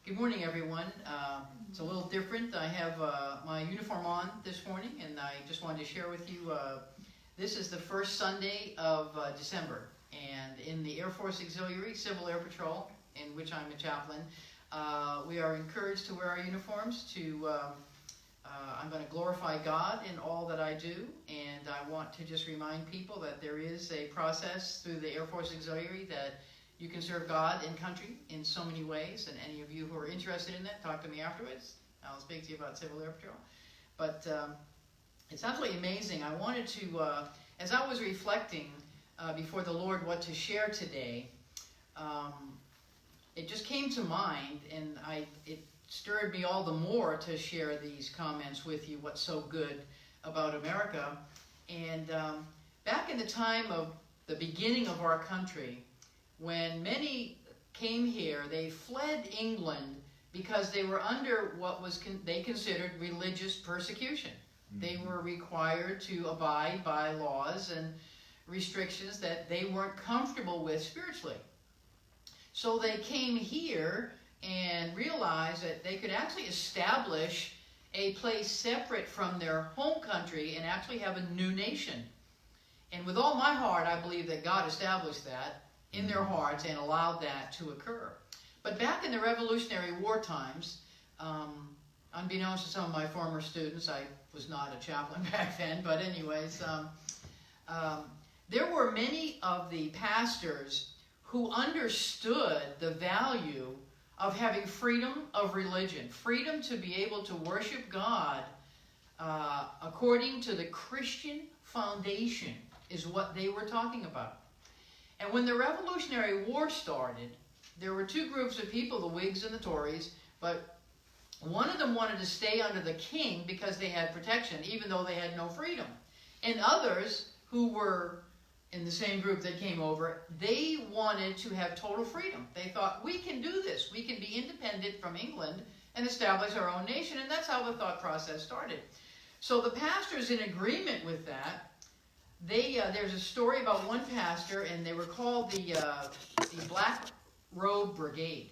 Good morning, everyone. It's a little different. I have my uniform on this morning, and I just wanted to share with you, this is the first Sunday of December, and in the Air Force Auxiliary Civil Air Patrol, in which I'm a chaplain, we are encouraged to wear our uniforms to, I'm going to glorify God in all that I do, and I want to just remind people that there is a process through the Air Force Auxiliary that you can serve God and country in so many ways, and any of you who are interested in that, talk to me afterwards. I'll speak to you about Civil Air Patrol. But it's absolutely amazing. I wanted to, as I was reflecting before the Lord what to share today, it just came to mind, and it stirred me all the more to share these comments with you, what's so good about America. And back in the time of the beginning of our country, when many came here, they fled England because they were under what was they considered religious persecution. Mm-hmm. They were required to abide by laws and restrictions that they weren't comfortable with spiritually. So they came here and realized that they could actually establish a place separate from their home country and actually have a new nation. And with all my heart, I believe that God established that in their hearts and allowed that to occur. But back in the Revolutionary War times, unbeknownst to some of my former students, I was not a chaplain back then, but anyways, there were many of the pastors who understood the value of having freedom of religion, freedom to be able to worship God according to the Christian foundation is what they were talking about. And when the Revolutionary War started, there were two groups of people, the Whigs and the Tories, but one of them wanted to stay under the king because they had protection, even though they had no freedom. And others who were in the same group that came over, they wanted to have total freedom. They thought, we can do this. We can be independent from England and establish our own nation. And that's how the thought process started. So the pastors, in agreement with that, there's a story about one pastor, and they were called the Black Robe Brigade,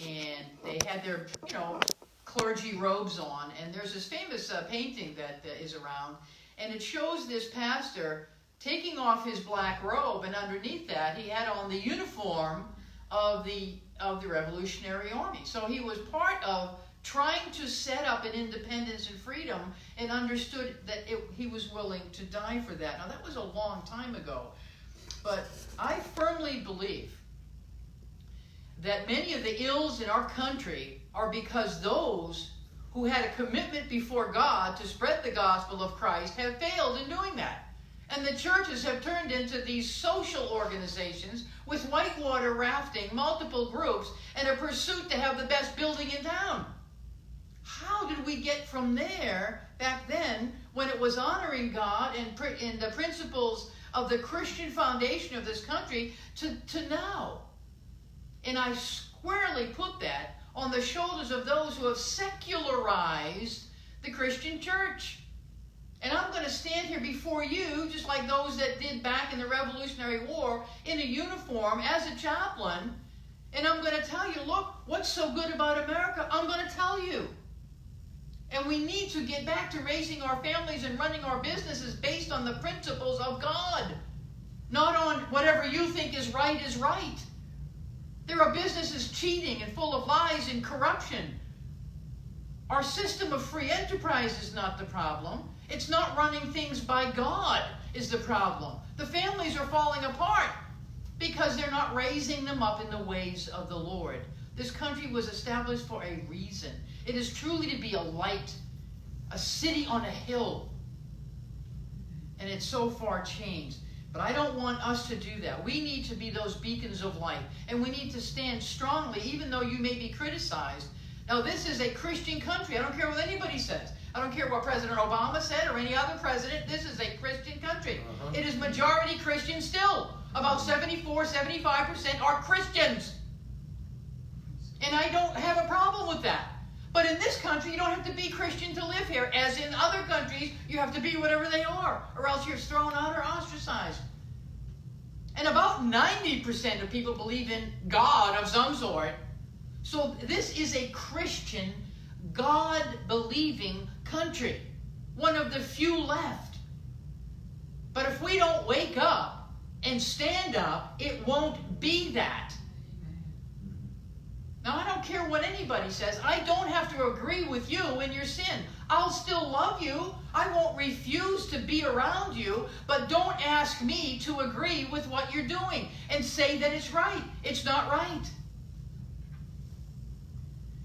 and they had their clergy robes on. And there's this famous painting that is around, and it shows this pastor taking off his black robe, and underneath that he had on the uniform of the Revolutionary Army. So he was part of trying to set up an independence and freedom, and understood that he was willing to die for that. Now, that was a long time ago, but I firmly believe that many of the ills in our country are because those who had a commitment before God to spread the gospel of Christ have failed in doing that. And the churches have turned into these social organizations with whitewater rafting, multiple groups, and a pursuit to have the best building in town. How did we get from there back then, when it was honoring God and the principles of the Christian foundation of this country, to now? And I squarely put that on the shoulders of those who have secularized the Christian church. And I'm going to stand here before you, just like those that did back in the Revolutionary War, in a uniform as a chaplain, and I'm going to tell you, look, what's so good about America? I'm going to tell you. And we need to get back to raising our families and running our businesses based on the principles of God, not on whatever you think is right is right. There are businesses cheating and full of lies and corruption. Our system of free enterprise is not the problem. It's not running things by God is the problem. The families are falling apart because they're not raising them up in the ways of the Lord. This country was established for a reason. It is truly to be a light, a city on a hill. And it's so far changed. But I don't want us to do that. We need to be those beacons of light. And we need to stand strongly, even though you may be criticized. Now, this is a Christian country. I don't care what anybody says. I don't care what President Obama said or any other president. This is a Christian country. It is majority Christian still. About 74, 75% are Christians. And I don't have a problem with that. But in this country, you don't have to be Christian to live here. As in other countries, you have to be whatever they are, or else you're thrown out or ostracized. And about 90% of people believe in God of some sort. So this is a Christian, God-believing country. One of the few left. But if we don't wake up and stand up, it won't be that. Now, I don't care what anybody says. I don't have to agree with you in your sin. I'll still love you. I won't refuse to be around you, but don't ask me to agree with what you're doing and say that it's right. It's not right.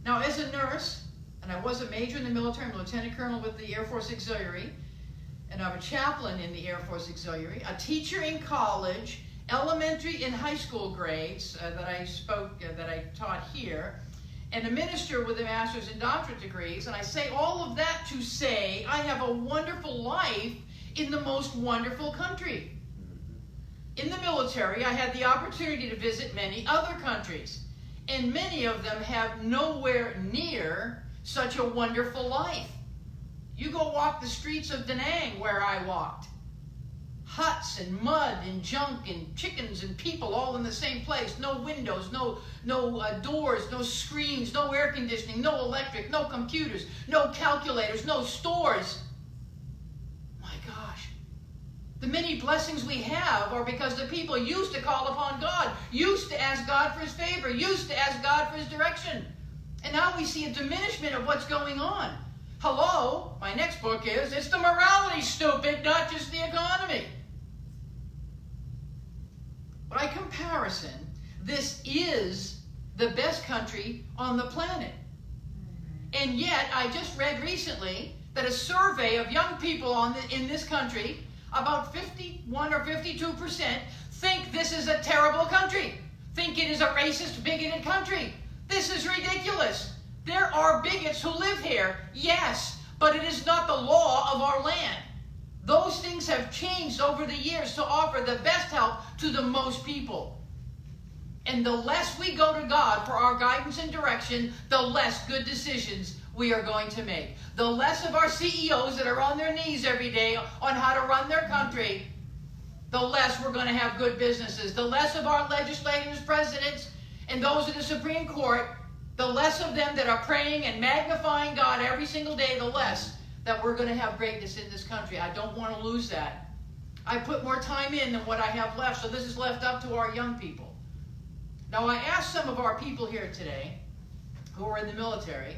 Now, as a nurse, and I was a major in the military, I'm a lieutenant colonel with the Air Force Auxiliary, and I'm a chaplain in the Air Force Auxiliary, a teacher in college, elementary and high school grades that I taught here, and a minister with a master's and doctorate degrees. And I say all of that to say I have a wonderful life in the most wonderful country. In the military, I had the opportunity to visit many other countries, and many of them have nowhere near such a wonderful life. You go walk the streets of Da Nang where I walked. Huts and mud and junk and chickens and people all in the same place. No windows, no doors, no screens, no air conditioning, no electric, no computers, no calculators, no stores. My gosh. The many blessings we have are because the people used to call upon God, used to ask God for his favor, used to ask God for his direction. And now we see a diminishment of what's going on. Hello, my next book is, it's the morality, stupid, not just the economy. By comparison, this is the best country on the planet. And yet, I just read recently that a survey of young people in this country, about 51 or 52%, think this is a terrible country, think it is a racist, bigoted country. This is ridiculous. There are bigots who live here, yes, but it is not the law of our land. Those things have changed over the years to offer the best help to the most people. And the less we go to God for our guidance and direction, the less good decisions we are going to make. The less of our CEOs that are on their knees every day on how to run their country, the less we're going to have good businesses. The less of our legislators, presidents, and those in the Supreme Court, the less of them that are praying and magnifying God every single day, the less that we're going to have greatness in this country. I don't want to lose that. I put more time in than what I have left, so this is left up to our young people. Now, I asked some of our people here today who are in the military.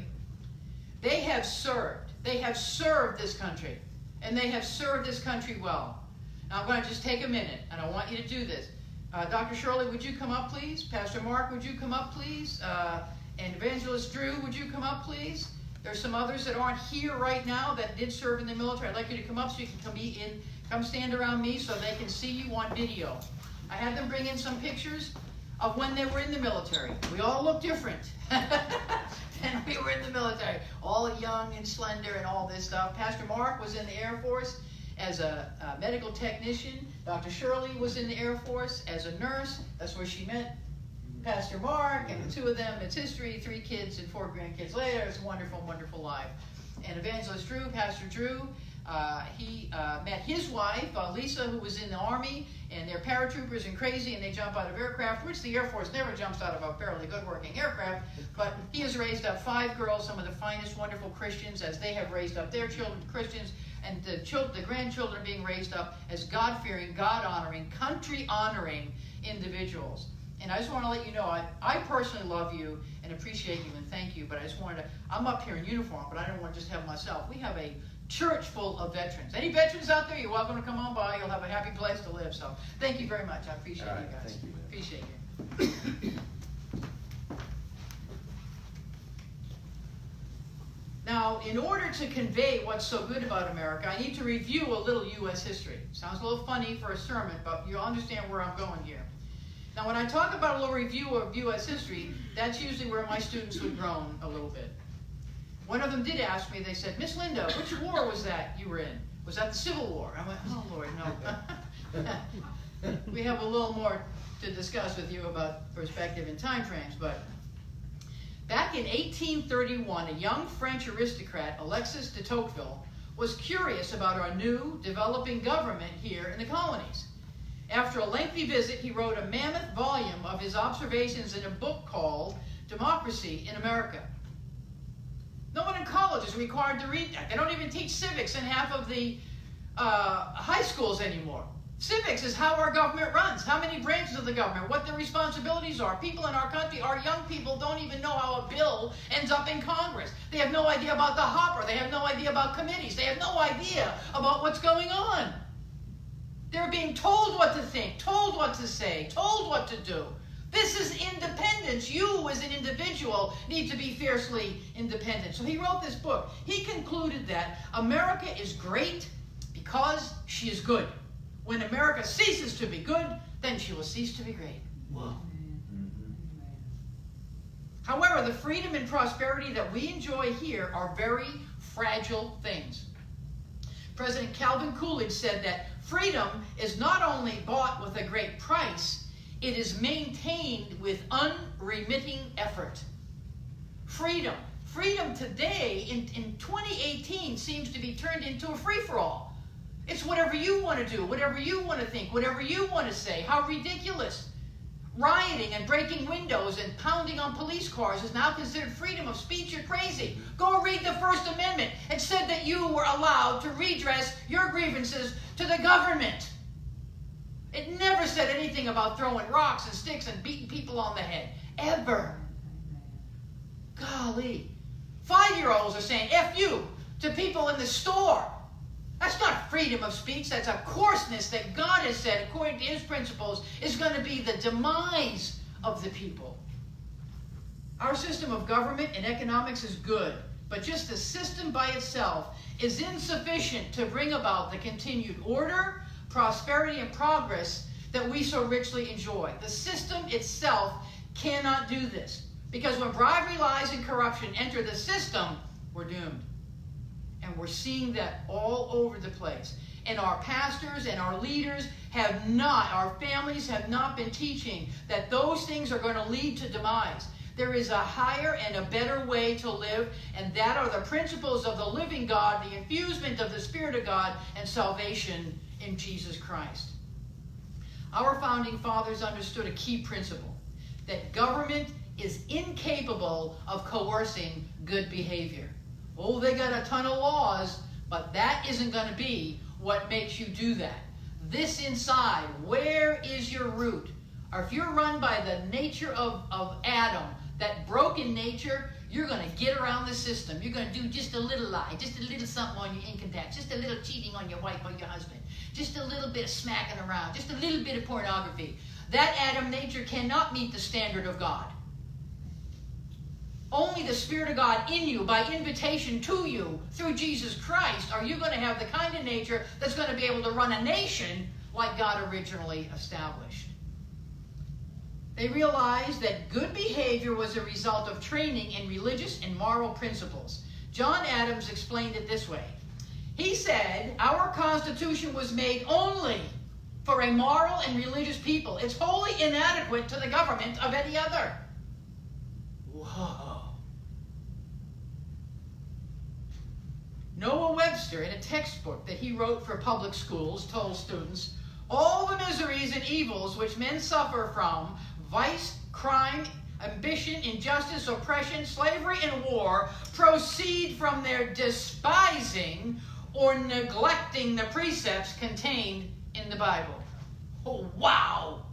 They have served. They have served this country, and they have served this country well. Now, I'm going to just take a minute, and I want you to do this. Dr. Shirley, would you come up, please? Pastor Mark, would you come up, please? And Evangelist Drew, would you come up, please? There's some others that aren't here right now that did serve in the military. I'd like you to come up so you can come stand around me so they can see you on video. I had them bring in some pictures of when they were in the military. We all look different. And we were in the military, all young and slender and all this stuff. Pastor Mark was in the Air Force as a medical technician. Dr. Shirley was in the Air Force as a nurse. That's where she met Pastor Mark, and the two of them, it's history, 3 kids and 4 grandkids later. It's a wonderful, wonderful life. And Evangelist Drew, Pastor Drew, he met his wife, Lisa, who was in the Army, and they're paratroopers and crazy, and they jump out of aircraft, which the Air Force never jumps out of a fairly good-working aircraft. But he has raised up 5 girls, some of the finest, wonderful Christians, as they have raised up their children, Christians, and the grandchildren are being raised up as God-fearing, God-honoring, country-honoring individuals. And I just want to let you know, I personally love you and appreciate you and thank you, but I just wanted to, I'm up here in uniform, but I don't want to just have myself. We have a church full of veterans. Any veterans out there, you're welcome to come on by. You'll have a happy place to live. So thank you very much. I appreciate you guys. Thank you. Appreciate you. Now, in order to convey what's so good about America, I need to review a little U.S. history. Sounds a little funny for a sermon, but you'll understand where I'm going here. Now, when I talk about a little review of U.S. history, that's usually where my students would groan a little bit. One of them did ask me, they said, Miss Linda, which war was that you were in? Was that the Civil War? I went, oh, Lord, no. We have a little more to discuss with you about perspective and time frames, but back in 1831, a young French aristocrat, Alexis de Tocqueville, was curious about our new, developing government here in the colonies. After a lengthy visit, he wrote a mammoth volume of his observations in a book called democracy in America. No one in college is required to read that. They don't even teach civics in half of the high schools anymore. Civics is how our government runs, how many branches of the government, what their responsibilities are. People in our country, our young people, don't even know how a bill ends up in Congress. They have no idea about the hopper. They have no idea about committees. They have no idea about what's going on. They're being told what to think, told what to say, told what to do. This is independence. You, as an individual, need to be fiercely independent. So he wrote this book. He concluded that America is great because she is good. When America ceases to be good, then she will cease to be great. Whoa. However, the freedom and prosperity that we enjoy here are very fragile things. President Calvin Coolidge said that freedom is not only bought with a great price, it is maintained with unremitting effort. Freedom. Freedom today, in 2018, seems to be turned into a free-for-all. It's whatever you want to do, whatever you want to think, whatever you want to say. How ridiculous. Rioting and breaking windows and pounding on police cars is now considered freedom of speech. You're crazy. Go read the First Amendment. It said that you were allowed to redress your grievances to the government. It never said anything about throwing rocks and sticks and beating people on the head. Ever. Golly. 5-year-olds are saying F you to people in the store. That's not freedom of speech. That's a coarseness that God has said, according to his principles, is going to be the demise of the people. Our system of government and economics is good, but just the system by itself is insufficient to bring about the continued order, prosperity, and progress that we so richly enjoy. The system itself cannot do this, because when bribery, lies, and corruption enter the system, we're doomed. And we're seeing that all over the place. And our pastors and our leaders have not, our families have not been teaching that those things are going to lead to demise. There is a higher and a better way to live, and that are the principles of the living God, the infusement of the Spirit of God, and salvation in Jesus Christ. Our founding fathers understood a key principle, that government is incapable of coercing good behavior. Oh, they got a ton of laws, but that isn't going to be what makes you do that. This inside, where is your root? Or if you're run by the nature of Adam, that broken nature, you're going to get around the system. You're going to do just a little lie, just a little something on your income tax, just a little cheating on your wife or your husband, just a little bit of smacking around, just a little bit of pornography. That Adam nature cannot meet the standard of God. Only the Spirit of God in you, by invitation to you, through Jesus Christ, are you going to have the kind of nature that's going to be able to run a nation like God originally established. They realized that good behavior was a result of training in religious and moral principles. John Adams explained it this way. He said, our Constitution was made only for a moral and religious people. It's wholly inadequate to the government of any other. Whoa. Noah Webster, in a textbook that he wrote for public schools, told students, all the miseries and evils which men suffer from, vice, crime, ambition, injustice, oppression, slavery, and war, proceed from their despising or neglecting the precepts contained in the Bible. Oh, wow!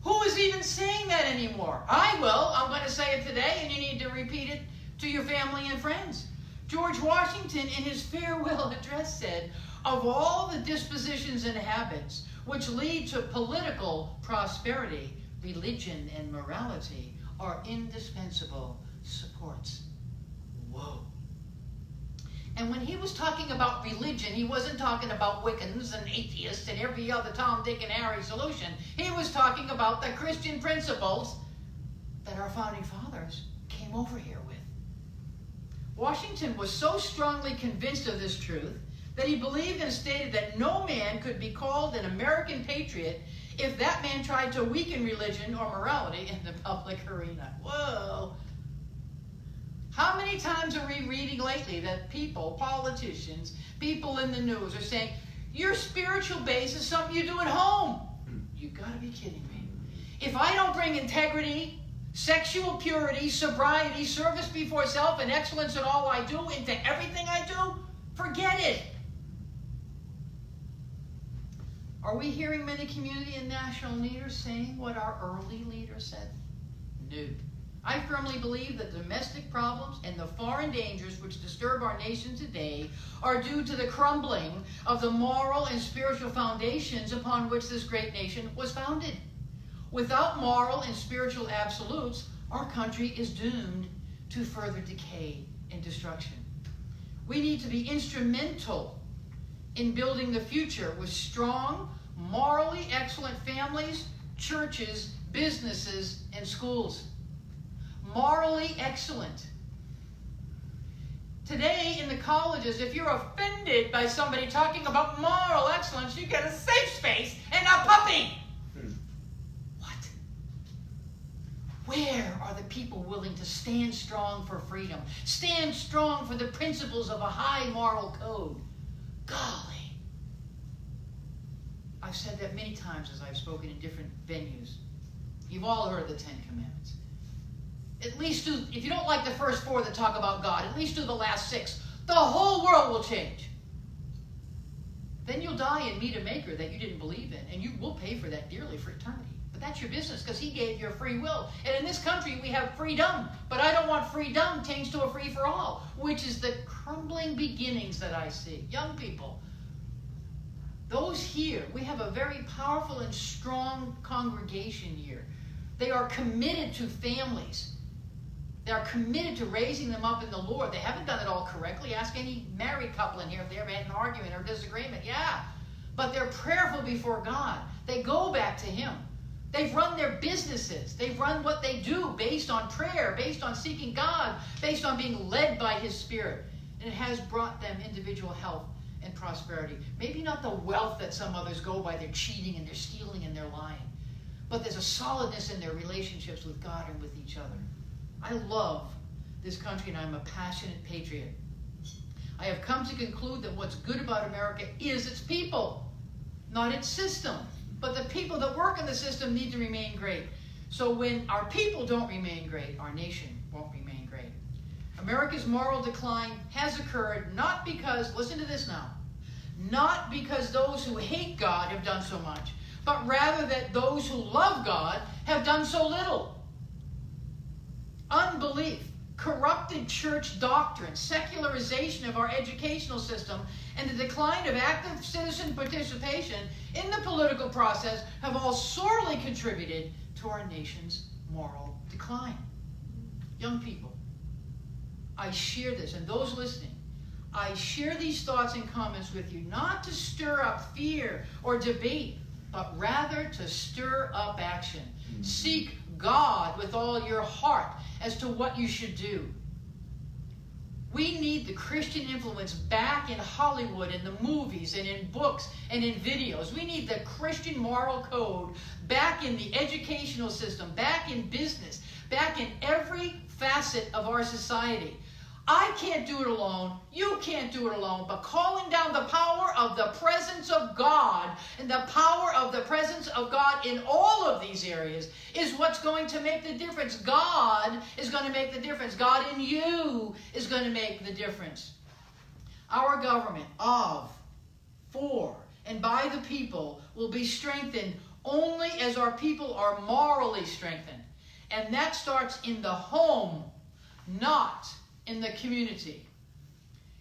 Who is even saying that anymore? I will. I'm going to say it today, and you need to repeat it to your family and friends. George Washington, in his farewell address, said, of all the dispositions and habits which lead to political prosperity, religion and morality are indispensable supports. Whoa. And when he was talking about religion, he wasn't talking about Wiccans and atheists and every other Tom, Dick, and Harry solution. He was talking about the Christian principles that our founding fathers came over here with. Washington was so strongly convinced of this truth that he believed and stated that no man could be called an American patriot if that man tried to weaken religion or morality in the public arena. Whoa! How many times are we reading lately that people, politicians, people in the news are saying, your spiritual base is something you do at home? You gotta be kidding me. If I don't bring integrity, sexual purity, sobriety, service before self, and excellence in all I do into everything I do, forget it. Are we hearing many community and national leaders saying what our early leaders said? No. I firmly believe that domestic problems and the foreign dangers which disturb our nation today are due to the crumbling of the moral and spiritual foundations upon which this great nation was founded. Without moral and spiritual absolutes, our country is doomed to further decay and destruction. We need to be instrumental in building the future with strong, morally excellent families, churches, businesses, and schools. Morally excellent. Today in the colleges, if you're offended by somebody talking about moral excellence, you get a safe space and a puppy. What? Where are the people willing to stand strong for freedom? Stand strong for the principles of a high moral code? Golly. I've said that many times as I've spoken in different venues. You've all heard the Ten Commandments. At least do, if you don't like the first 4 that talk about God, at least do the last 6. The whole world will change. Then you'll die and meet a maker that you didn't believe in, and you will pay for that dearly for eternity. But that's your business, because he gave you a free will. And in this country, we have freedom. But I don't want freedom changed to a free-for-all, which is the crumbling beginnings that I see. Young people, those here, we have a very powerful and strong congregation here. They are committed to families. They are committed to raising them up in the Lord. They haven't done it all correctly. Ask any married couple in here if they ever had an argument or disagreement. Yeah. But they're prayerful before God. They go back to Him. They've run their businesses. They've run what they do based on prayer, based on seeking God, based on being led by His Spirit. And it has brought them individual health and prosperity. Maybe not the wealth that some others go by. They're cheating and they're stealing and they're lying. But there's a solidness in their relationships with God and with each other. I love this country and I'm a passionate patriot. I have come to conclude that what's good about America is its people, not its system. But the people that work in the system need to remain great. So when our people don't remain great, our nation won't remain great. America's moral decline has occurred not because, listen to this now, not because those who hate God have done so much, but rather that those who love God have done so little. Unbelief, corrupted church doctrine, secularization of our educational system, and the decline of active citizen participation in the political process have all sorely contributed to our nation's moral decline. Young people, I share this, and those listening, I share these thoughts and comments with you not to stir up fear or debate, but rather to stir up action. Seek God with all your heart as to what you should do. We need the Christian influence back in Hollywood, in the movies, and in books, and in videos. We need the Christian moral code back in the educational system, back in business, back in every facet of our society. I can't do it alone. You can't do it alone. But calling down the power of the presence of God and the power of the presence of God in all of these areas is what's going to make the difference. God is going to make the difference. God in you is going to make the difference. Our government of, for, and by the people will be strengthened only as our people are morally strengthened. And that starts in the home, not in the community.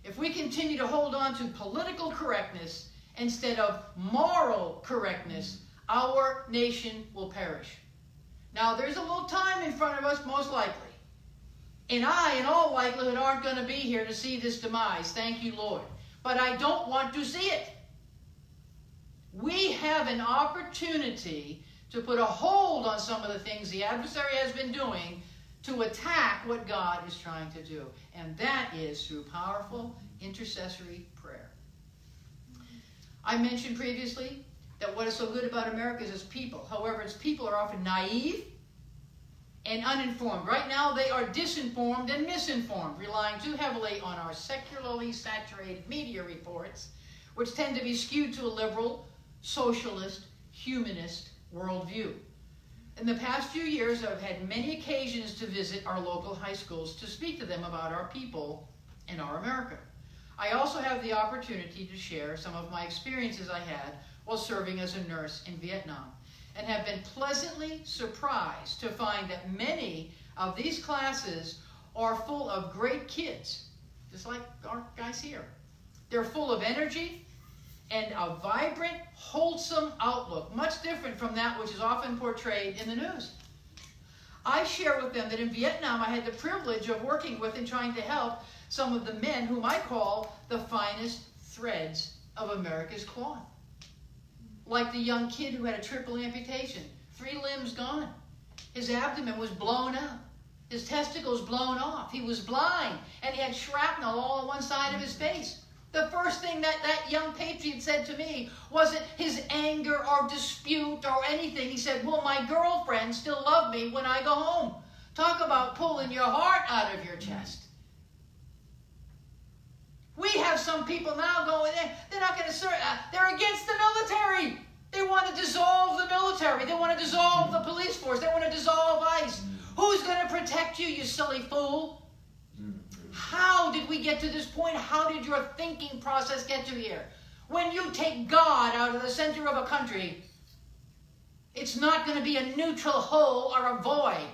If we continue to hold on to political correctness instead of moral correctness, our nation will perish. Now, there's a little time in front of us, most likely. And I, in all likelihood, aren't going to be here to see this demise. Thank you, Lord. But I don't want to see it. We have an opportunity to put a hold on some of the things the adversary has been doing to attack what God is trying to do. And that is through powerful intercessory prayer. I mentioned previously that what is so good about America is its people. However, its people are often naive and uninformed. Right now, they are disinformed and misinformed, relying too heavily on our secularly saturated media reports, which tend to be skewed to a liberal, socialist, humanist worldview. In the past few years, I've had many occasions to visit our local high schools to speak to them about our people and our America. I also have the opportunity to share some of my experiences I had while serving as a nurse in Vietnam, and have been pleasantly surprised to find that many of these classes are full of great kids, just like our guys here. They're full of energy and a vibrant, wholesome outlook, much different from that which is often portrayed in the news. I share with them that in Vietnam I had the privilege of working with and trying to help some of the men whom I call the finest threads of America's cloth. Like the young kid who had a triple amputation, 3 limbs gone. His abdomen was blown out. His testicles blown off. He was blind, and he had shrapnel all on one side of his face. The first thing that young patriot said to me wasn't his anger or dispute or anything. He said, "Will my girlfriend still love me when I go home?" Talk about pulling your heart out of your chest. We have some people now going, they're not going to serve, they're against the military. They want to dissolve the military. They want to dissolve the police force. They want to dissolve ICE. Who's going to protect you, you silly fool? How did we get to this point? How did your thinking process get to here? When you take God out of the center of a country, it's not going to be a neutral hole or a void.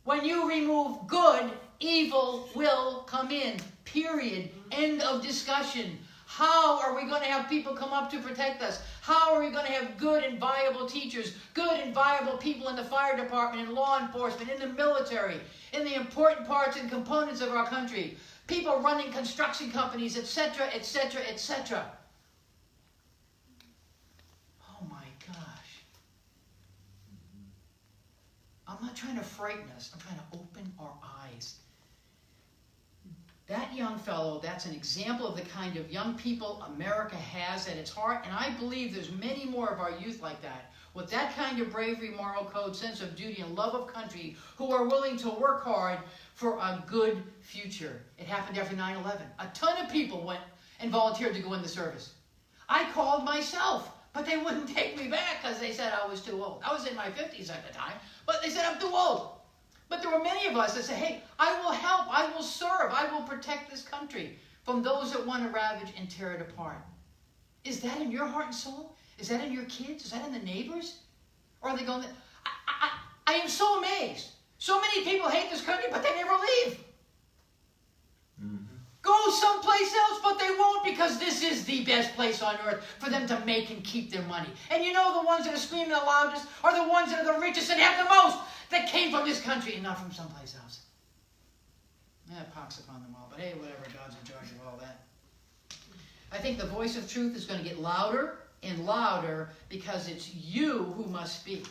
When you remove good, evil will come in. Period. End of discussion. How are we going to have people come up to protect us? How are we going to have good and viable teachers, good and viable people in the fire department, in law enforcement, in the military, in the important parts and components of our country, people running construction companies, etc., etc., etc.? Oh my gosh. I'm not trying to frighten us. I'm trying to open our eyes. That young fellow, that's an example of the kind of young people America has at its heart, and I believe there's many more of our youth like that, with that kind of bravery, moral code, sense of duty, and love of country, who are willing to work hard for a good future. It happened after 9/11. A ton of people went and volunteered to go in the service. I called myself, but they wouldn't take me back because they said I was too old. I was in my 50s at the time, but they said I'm too old. But there were many of us that said, hey, I will help, I will serve, I will protect this country from those that want to ravage and tear it apart. Is that in your heart and soul? Is that in your kids? Is that in the neighbors? Or are they going, I am so amazed. So many people hate this country, but they never leave. Go someplace else, but they won't, because this is the best place on earth for them to make and keep their money. And you know the ones that are screaming the loudest are the ones that are the richest and have the most that came from this country and not from someplace else. Pox upon them all, but hey, whatever, God's in charge of all that. I think the voice of truth is going to get louder and louder because it's you who must speak.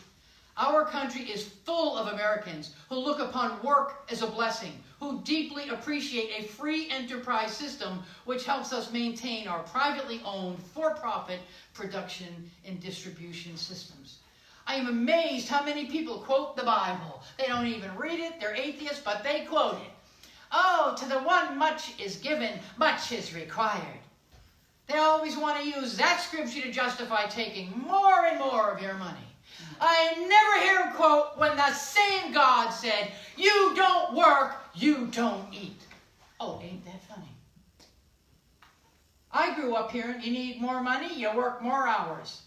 Our country is full of Americans who look upon work as a blessing, who deeply appreciate a free enterprise system which helps us maintain our privately owned, for-profit production and distribution systems. I am amazed how many people quote the Bible. They don't even read it, they're atheists, but they quote it. Oh, to the one much is given, much is required. They always want to use that scripture to justify taking more and more of your money. I never hear him quote when the same God said, you don't work, you don't eat. Oh, ain't that funny? I grew up hearing you need more money, you work more hours.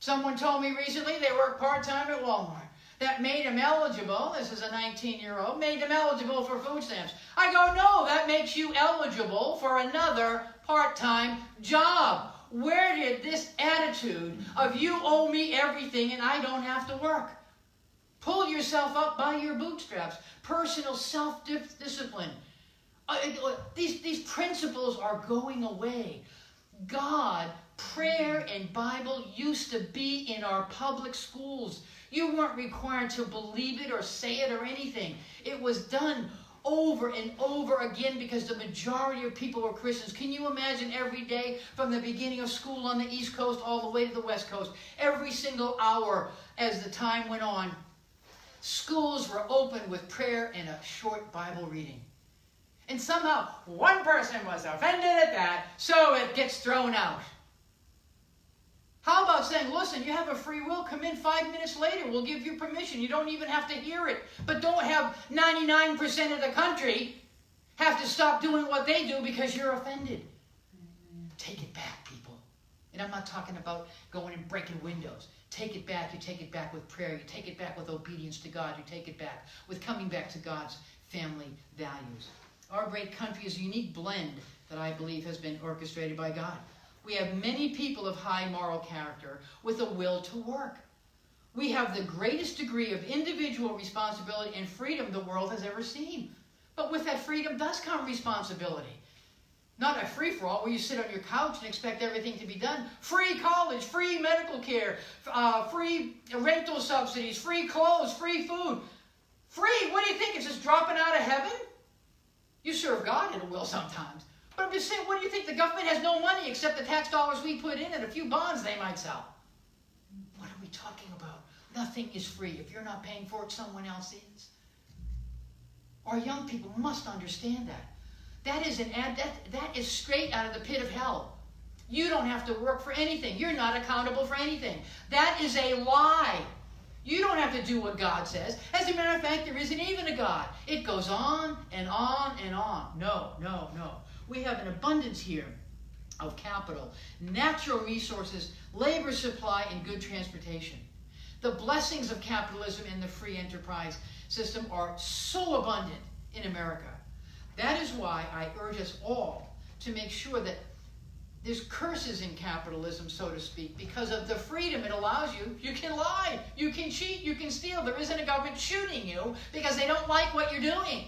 Someone told me recently they work part-time at Walmart. That made him eligible, this is a 19-year-old, made him eligible for food stamps. I go, no, that makes you eligible for another part-time job. Where did this attitude of you owe me everything and I don't have to work? Pull yourself up by your bootstraps. Personal self-discipline. These principles are going away. God, prayer, and Bible used to be in our public schools. You weren't required to believe it or say it or anything. It was done over and over again because the majority of people were Christians. Can you imagine every day from the beginning of school on the East Coast all the way to the West Coast, every single hour as the time went on, schools were open with prayer and a short Bible reading. And somehow one person was offended at that, so it gets thrown out. How about saying, listen, you have a free will, come in 5 minutes later, we'll give you permission. You don't even have to hear it. But don't have 99% of the country have to stop doing what they do because you're offended. Take it back, people. And I'm not talking about going and breaking windows. Take it back. You take it back with prayer. You take it back with obedience to God. You take it back with coming back to God's family values. Our great country is a unique blend that I believe has been orchestrated by God. We have many people of high moral character with a will to work. We have the greatest degree of individual responsibility and freedom the world has ever seen. But with that freedom does come responsibility. Not a free-for-all where you sit on your couch and expect everything to be done. Free college, free medical care, free rental subsidies, free clothes, free food. Free? What do you think? It's just dropping out of heaven? You serve God, it will sometimes. But I'm just saying, what do you think? The government has no money except the tax dollars we put in and a few bonds they might sell. What are we talking about? Nothing is free. If you're not paying for it, someone else is. Our young people must understand that. That is straight out of the pit of hell. You don't have to work for anything. You're not accountable for anything. That is a lie. You don't have to do what God says. As a matter of fact, there isn't even a God. It goes on and on and on. No, no, no. We have an abundance here of capital, natural resources, labor supply, and good transportation. The blessings of capitalism and the free enterprise system are so abundant in America. That is why I urge us all to make sure that there's curses in capitalism, so to speak, because of the freedom it allows you. You can lie, you can cheat, you can steal. There isn't a government shooting you because they don't like what you're doing.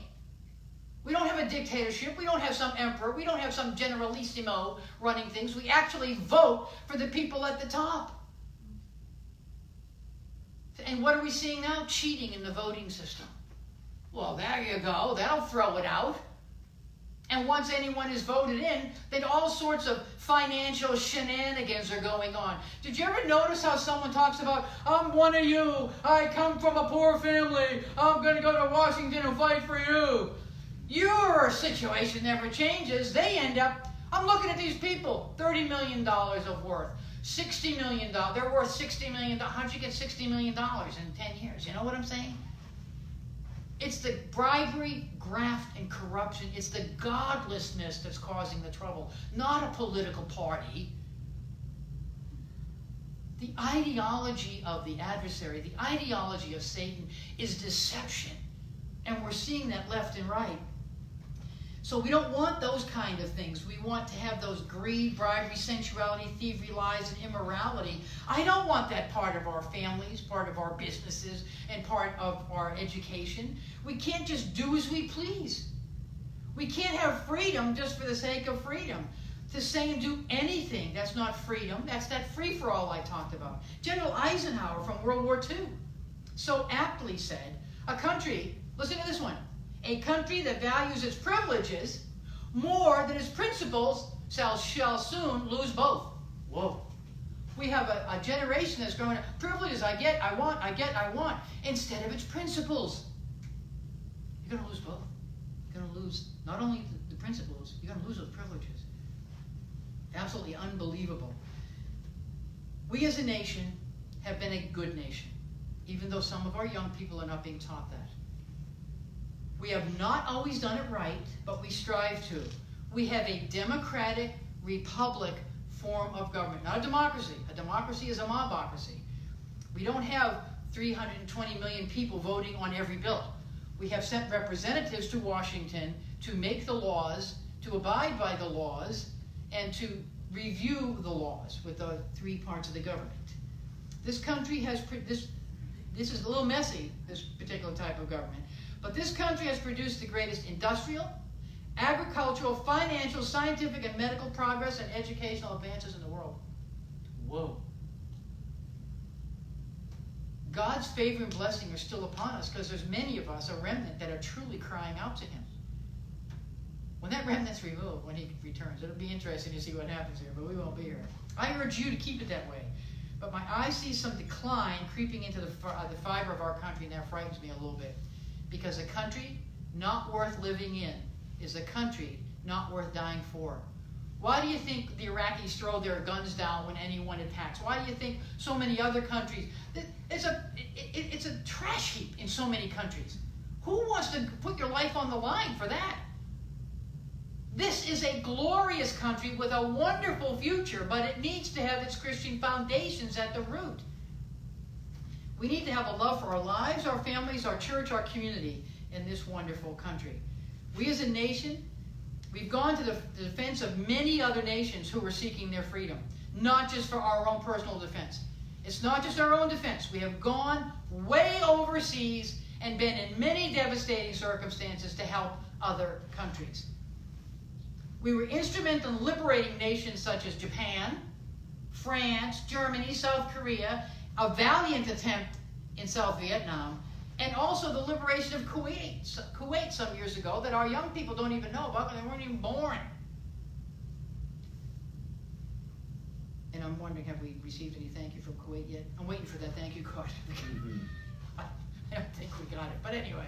We don't have a dictatorship. We don't have some emperor. We don't have some generalissimo running things. We actually vote for the people at the top. And what are we seeing now? Cheating in the voting system. Well, there you go. That'll throw it out. And once anyone is voted in, then all sorts of financial shenanigans are going on. Did you ever notice how someone talks about, I'm one of you. I come from a poor family. I'm going to go to Washington and fight for you. Your situation never changes. They end up, I'm looking at these people, $30 million of worth, $60 million. They're worth $60 million. How'd you get $60 million in 10 years? You know what I'm saying? It's the bribery, graft, and corruption. It's the godlessness that's causing the trouble, not a political party. The ideology of the adversary, the ideology of Satan is deception. And we're seeing that left and right. So we don't want those kind of things. We want to have those greed, bribery, sensuality, thievery, lies, and immorality. I don't want that part of our families, part of our businesses, and part of our education. We can't just do as we please. We can't have freedom just for the sake of freedom. To say and do anything, that's not freedom. That's that free-for-all I talked about. General Eisenhower from World War II so aptly said, a country, listen to this one, a country that values its privileges more than its principles shall soon lose both. Whoa. We have a generation that's growing up, privileges, I get, I want, instead of its principles. You're going to lose both. You're going to lose not only the principles, you're going to lose those privileges. Absolutely unbelievable. We as a nation have been a good nation, even though some of our young people are not being taught that. We have not always done it right, but we strive to. We have a democratic republic form of government, not a democracy. A democracy is a mobocracy. We don't have 320 million people voting on every bill. We have sent representatives to Washington to make the laws, to abide by the laws, and to review the laws with the three parts of the government. This country has, this is a little messy, this particular type of government, but this country has produced the greatest industrial, agricultural, financial, scientific, and medical progress and educational advances in the world. Whoa. God's favor and blessing are still upon us because there's many of us, a remnant, that are truly crying out to Him. When that remnant's removed, when He returns, it'll be interesting to see what happens here, but we won't be here. I urge you to keep it that way. But my eye sees some decline creeping into the fiber of our country, and that frightens me a little bit. Because a country not worth living in is a country not worth dying for. Why do you think the Iraqis throw their guns down when anyone attacks? Why do you think so many other countries? It's a trash heap in so many countries. Who wants to put your life on the line for that? This is a glorious country with a wonderful future, but it needs to have its Christian foundations at the root. We need to have a love for our lives, our families, our church, our community in this wonderful country. We as a nation, we've gone to the defense of many other nations who are seeking their freedom, not just for our own personal defense. It's not just our own defense. We have gone way overseas and been in many devastating circumstances to help other countries. We were instrumental in liberating nations such as Japan, France, Germany, South Korea, a valiant attempt in South Vietnam, and also the liberation of Kuwait some years ago that our young people don't even know about because they weren't even born. And I'm wondering, have we received any thank you from Kuwait yet? I'm waiting for that thank you card. I don't think we got it. But anyway,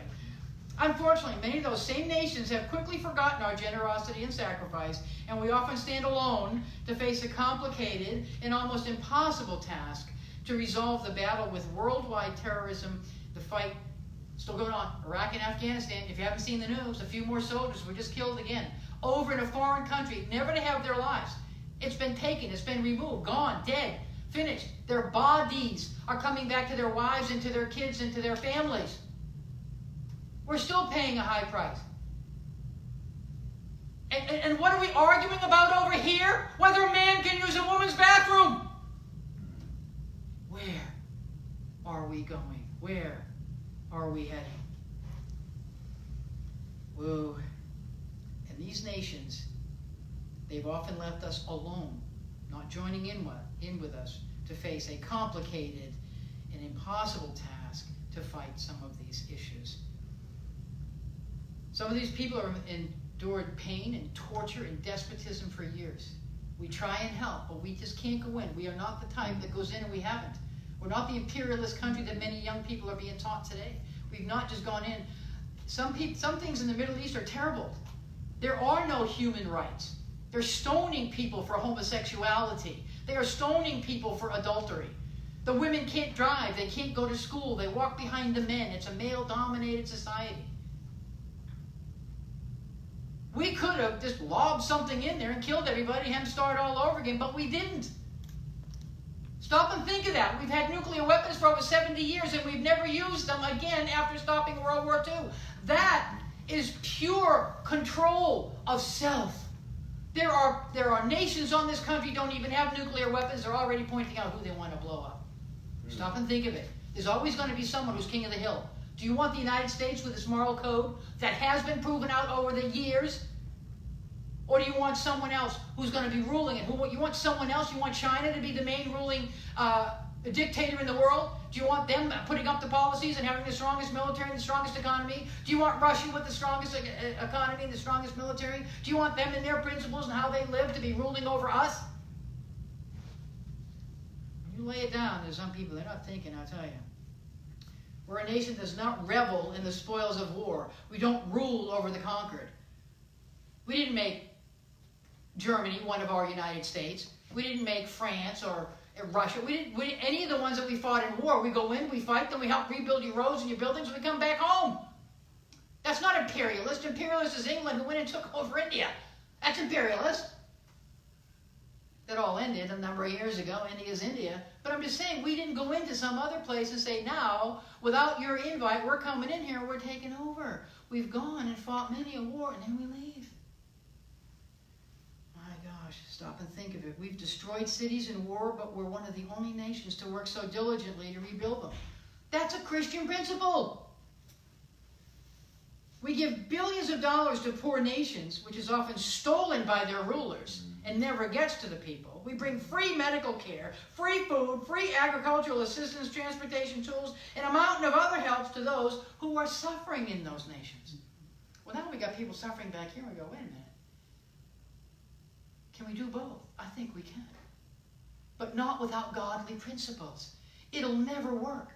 unfortunately, many of those same nations have quickly forgotten our generosity and sacrifice, and we often stand alone to face a complicated and almost impossible task to resolve the battle with worldwide terrorism. The fight still going on. Iraq and Afghanistan, if you haven't seen the news, a few more soldiers were just killed again. Over in a foreign country, never to have their lives. It's been taken, it's been removed, gone, dead, finished. Their bodies are coming back to their wives and to their kids and to their families. We're still paying a high price. And what are we arguing about over here? Whether a man can use a woman's bathroom. Where are we going? Where are we heading? Whoa. And these nations, they've often left us alone, not joining in with us to face a complicated and impossible task to fight some of these issues. Some of these people have endured pain and torture and despotism for years. We try and help, but we just can't go in. We are not the type that goes in, and we haven't. We're not the imperialist country that many young people are being taught today. We've not just gone in. Some things in the Middle East are terrible. There are no human rights. They're stoning people for homosexuality. They are stoning people for adultery. The women can't drive. They can't go to school. They walk behind the men. It's a male-dominated society. We could have just lobbed something in there and killed everybody and start all over again, but we didn't. Stop and think of that. We've had nuclear weapons for over 70 years and we've never used them again after stopping World War II. That is pure control of self. There are nations on this country don't even have nuclear weapons. They're already pointing out who they want to blow up. Stop and think of it. There's always going to be someone who's king of the hill. Do you want the United States with its moral code that has been proven out over the years? Or do you want someone else who's going to be ruling it? You want someone else? You want China to be the main ruling dictator in the world? Do you want them putting up the policies and having the strongest military and the strongest economy? Do you want Russia with the strongest economy and the strongest military? Do you want them and their principles and how they live to be ruling over us? When you lay it down, there's some people, they're not thinking, I'll tell you. We're a nation that does not revel in the spoils of war. We don't rule over the conquered. We didn't make Germany one of our United States. We didn't make France or Russia. Any of the ones that we fought in war, we go in, we fight them, we help rebuild your roads and your buildings, and we come back home. That's not imperialist. Imperialist is England who went and took over India. That's imperialist. That all ended a number of years ago. India's India. But I'm just saying, we didn't go into some other place and say, now, without your invite, we're coming in here, we're taking over. We've gone and fought many a war, and then we leave. My gosh, stop and think of it. We've destroyed cities in war, but we're one of the only nations to work so diligently to rebuild them. That's a Christian principle. We give billions of dollars to poor nations, which is often stolen by their rulers and never gets to the people. We bring free medical care, free food, free agricultural assistance, transportation tools, and a mountain of other helps to those who are suffering in those nations. Well, now we got people suffering back here, and we go, wait a minute. Can we do both? I think we can. But not without godly principles. It'll never work.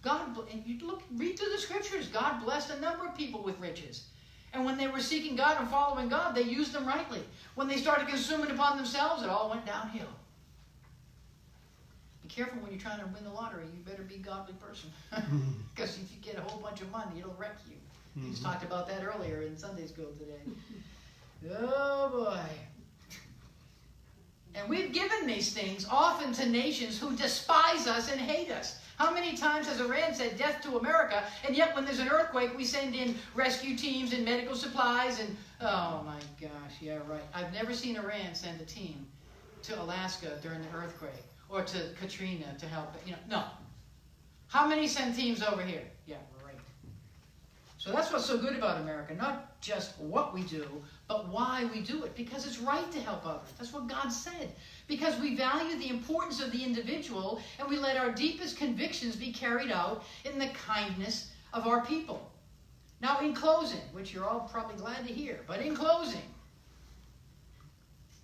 And you read through the scriptures. God blessed a number of people with riches. And when they were seeking God and following God, they used them rightly. When they started consuming upon themselves, it all went downhill. Be careful when you're trying to win the lottery. You better be a godly person. Because if you get a whole bunch of money, it'll wreck you. We just talked about that earlier in Sunday school today. Oh boy. And we've given these things often to nations who despise us and hate us. How many times has Iran said death to America, and yet when there's an earthquake, we send in rescue teams and medical supplies and, oh my gosh, yeah, right. I've never seen Iran send a team to Alaska during the earthquake or to Katrina to help, no. How many send teams over here? Yeah, right. So that's what's so good about America, not just what we do, but why we do it. Because it's right to help others. That's what God said. Because we value the importance of the individual, and we let our deepest convictions be carried out in the kindness of our people. Now, in closing, which you're all probably glad to hear, but in closing,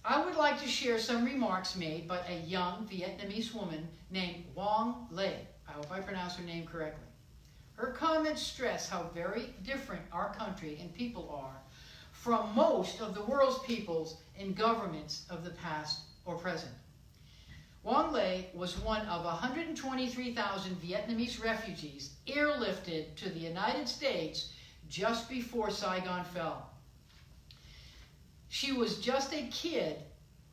I would like to share some remarks made by a young Vietnamese woman named Wong Lê. I hope I pronounced her name correctly. Her comments stress how very different our country and people are from most of the world's peoples and governments of the past or present. Wong Lê was one of 123,000 Vietnamese refugees airlifted to the United States just before Saigon fell. She was just a kid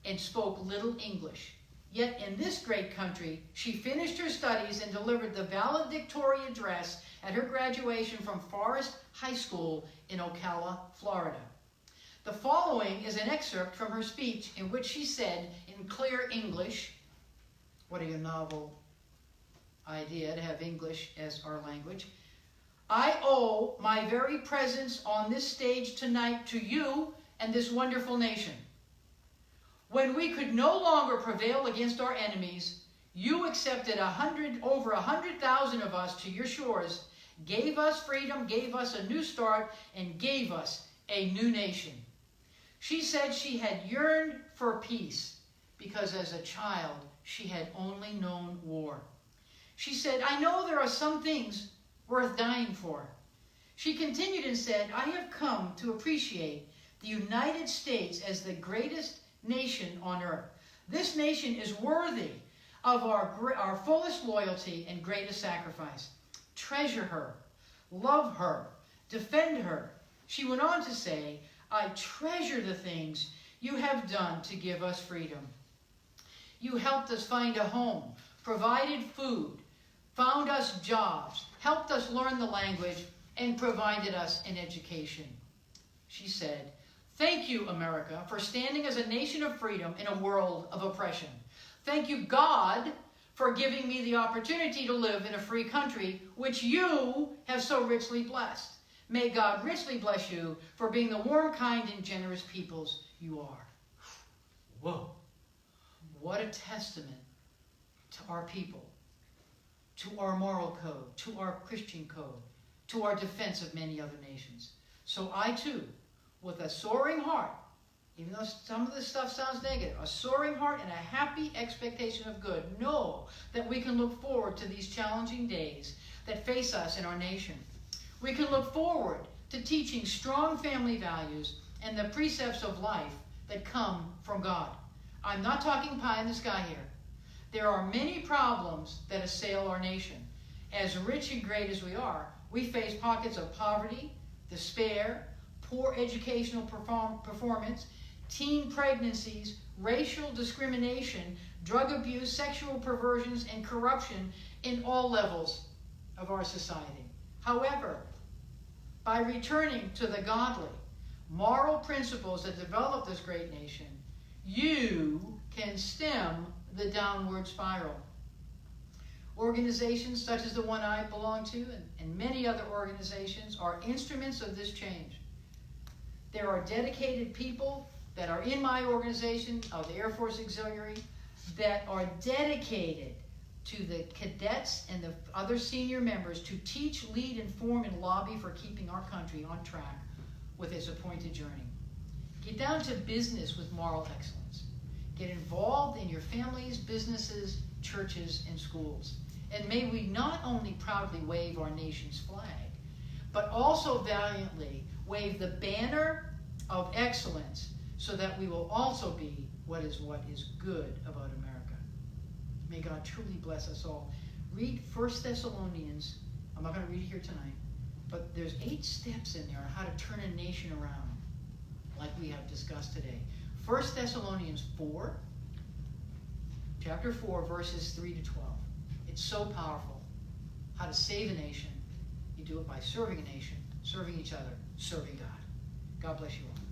and spoke little English. Yet in this great country, she finished her studies and delivered the valedictory address at her graduation from Forest High School in Ocala, Florida. The following is an excerpt from her speech in which she said in clear English, what a novel idea to have English as our language, I owe my very presence on this stage tonight to you and this wonderful nation. When we could no longer prevail against our enemies, you accepted over 100,000 of us to your shores, gave us freedom, gave us a new start, and gave us a new nation. She said she had yearned for peace because as a child she had only known war. She said, I know there are some things worth dying for. She continued and said, I have come to appreciate the United States as the greatest nation on earth. This nation is worthy of our fullest loyalty and greatest sacrifice. Treasure her, love her, defend her. She went on to say, I treasure the things you have done to give us freedom. You helped us find a home, provided food, found us jobs, helped us learn the language, and provided us an education. She said, thank you, America, for standing as a nation of freedom in a world of oppression. Thank you, God, for giving me the opportunity to live in a free country, which you have so richly blessed. May God richly bless you for being the warm, kind, and generous peoples you are. Whoa. What a testament to our people, to our moral code, to our Christian code, to our defense of many other nations. So I too, with a soaring heart, even though some of this stuff sounds negative, a soaring heart and a happy expectation of good, know that we can look forward to these challenging days that face us in our nation. We can look forward to teaching strong family values and the precepts of life that come from God. I'm not talking pie in the sky here. There are many problems that assail our nation. As rich and great as we are, we face pockets of poverty, despair, poor educational performance, teen pregnancies, racial discrimination, drug abuse, sexual perversions, and corruption in all levels of our society. However, by returning to the godly, moral principles that develop this great nation, you can stem the downward spiral. Organizations such as the one I belong to and many other organizations are instruments of this change. There are dedicated people that are in my organization of the Air Force Auxiliary that are dedicated to the cadets and the other senior members to teach, lead, inform, and lobby for keeping our country on track with its appointed journey. Get down to business with moral excellence. Get involved in your families, businesses, churches, and schools. And may we not only proudly wave our nation's flag, but also valiantly wave the banner of excellence so that we will also be what is good about America. May God truly bless us all. Read 1 Thessalonians. I'm not going to read it here tonight, but there's 8 steps in there on how to turn a nation around, like we have discussed today. 1 Thessalonians 4, chapter 4, verses 3 to 12. It's so powerful. How to save a nation. You do it by serving a nation, serving each other, serving God. God bless you all.